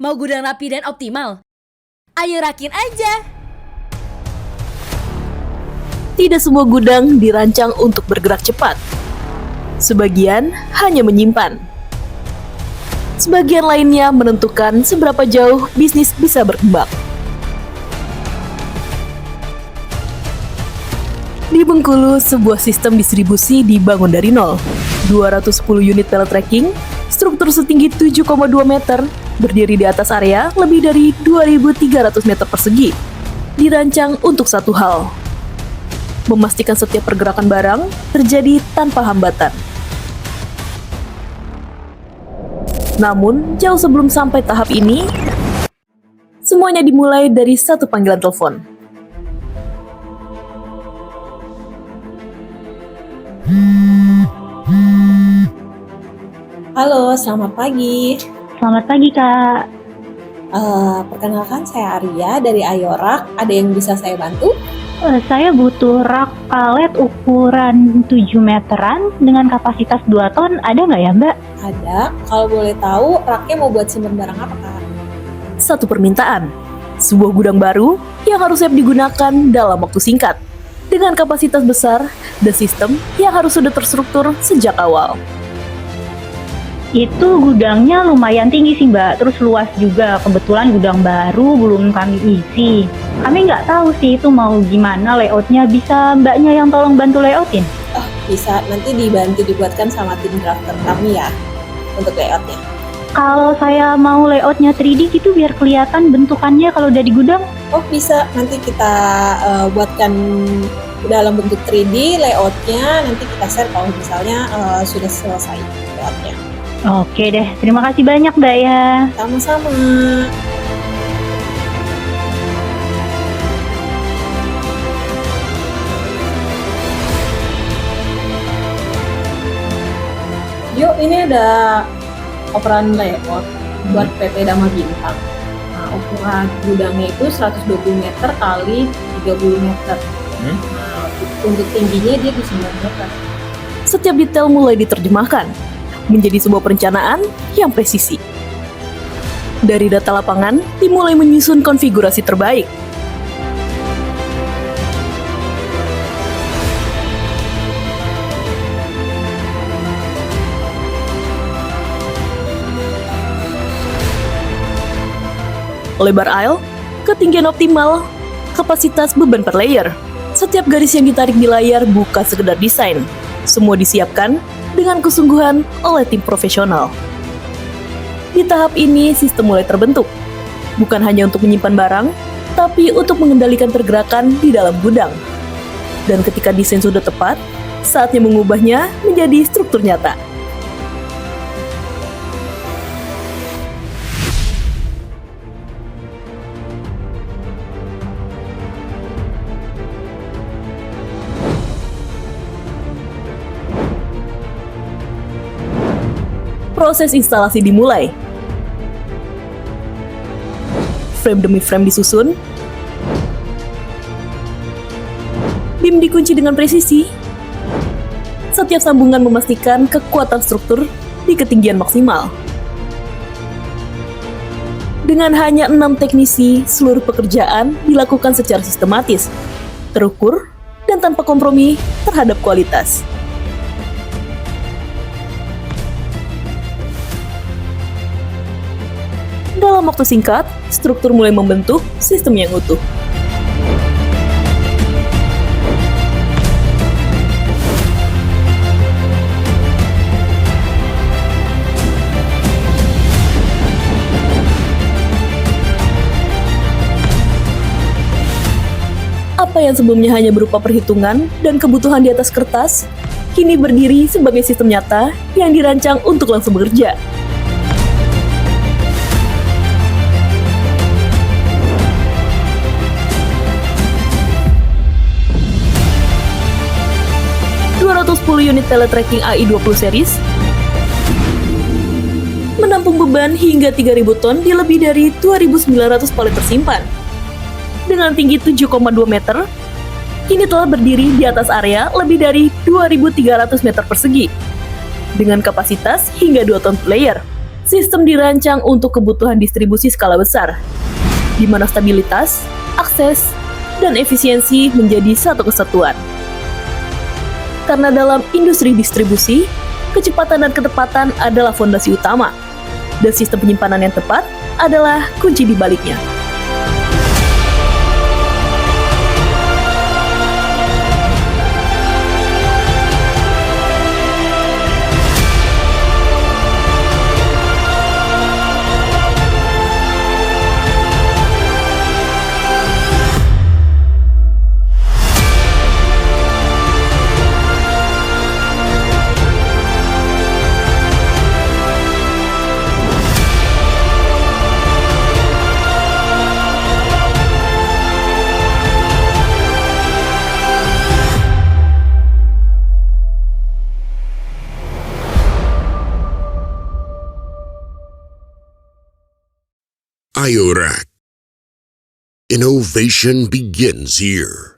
Mau gudang rapi dan optimal? Ayo rakin aja! Tidak semua gudang dirancang untuk bergerak cepat. Sebagian hanya menyimpan. Sebagian lainnya menentukan seberapa jauh bisnis bisa berkembang. Di Bengkulu, sebuah sistem distribusi dibangun dari nol. 210 unit pallet tracking, struktur setinggi 7,2 meter, berdiri di atas area lebih dari 2.300 meter persegi. Dirancang untuk satu hal, memastikan setiap pergerakan barang terjadi tanpa hambatan. Namun, jauh sebelum sampai tahap ini, semuanya dimulai dari satu panggilan telepon. Halo, selamat pagi. Selamat pagi, Kak. Perkenalkan, saya Arya dari Ayorak. Ada yang bisa saya bantu? Saya butuh rak palet ukuran 7 meteran dengan kapasitas 2 ton. Ada nggak ya, Mbak? Ada. Kalau boleh tahu, raknya mau buat simpen barang apa, Kak? Satu permintaan, sebuah gudang baru yang harus siap digunakan dalam waktu singkat, dengan kapasitas besar dan sistem yang harus sudah terstruktur sejak awal. Itu gudangnya lumayan tinggi sih, Mbak. Terus luas juga. Kebetulan gudang baru belum kami isi. Kami nggak tahu sih itu mau gimana layoutnya. Bisa Mbaknya yang tolong bantu layoutin? Oh, bisa. Nanti dibantu dibuatkan sama tim drafter kami ya, untuk layoutnya. Kalau saya mau layoutnya 3D gitu biar kelihatan bentukannya kalau udah di gudang. Oh, bisa. Nanti kita buatkan dalam bentuk 3D layoutnya. Nanti kita share kalau misalnya sudah selesai layoutnya. Oke deh, terima kasih banyak, Mbak ya. Sama-sama. Yuk, ini ada operan layout buat PT Dama Bintang. Nah, ukuran gudangnya itu 120 meter kali 30 meter. Nah, untuk tingginya dia di 9 meter. Setiap detail mulai diterjemahkan menjadi sebuah perencanaan yang presisi. Dari data lapangan, dimulai menyusun konfigurasi terbaik. Lebar aisle, ketinggian optimal, kapasitas beban per layer. Setiap garis yang ditarik di layar bukan sekedar desain. Semua disiapkan dengan kesungguhan oleh tim profesional. Di tahap ini, sistem mulai terbentuk. Bukan hanya untuk menyimpan barang, tapi untuk mengendalikan pergerakan di dalam gudang. Dan ketika desain sudah tepat, saatnya mengubahnya menjadi struktur nyata. Proses instalasi dimulai. Frame demi frame disusun. Bim dikunci dengan presisi. Setiap sambungan memastikan kekuatan struktur di ketinggian maksimal. Dengan hanya 6 teknisi, seluruh pekerjaan dilakukan secara sistematis, terukur, dan tanpa kompromi terhadap kualitas. Dalam waktu singkat, struktur mulai membentuk sistem yang utuh. Apa yang sebelumnya hanya berupa perhitungan dan kebutuhan di atas kertas, kini berdiri sebagai sistem nyata yang dirancang untuk langsung bekerja. Unit pallet tracking AI20 series menampung beban hingga 3.000 ton di lebih dari 2.900 palet tersimpan. Dengan tinggi 7,2 meter, kini telah berdiri di atas area lebih dari 2.300 meter persegi, dengan kapasitas hingga 2 ton per layer. Sistem dirancang untuk kebutuhan distribusi skala besar, di mana stabilitas, akses, dan efisiensi menjadi satu kesatuan. Karena dalam industri distribusi, kecepatan dan ketepatan adalah fondasi utama, dan sistem penyimpanan yang tepat adalah kunci di baliknya. IORAC. Innovation begins here.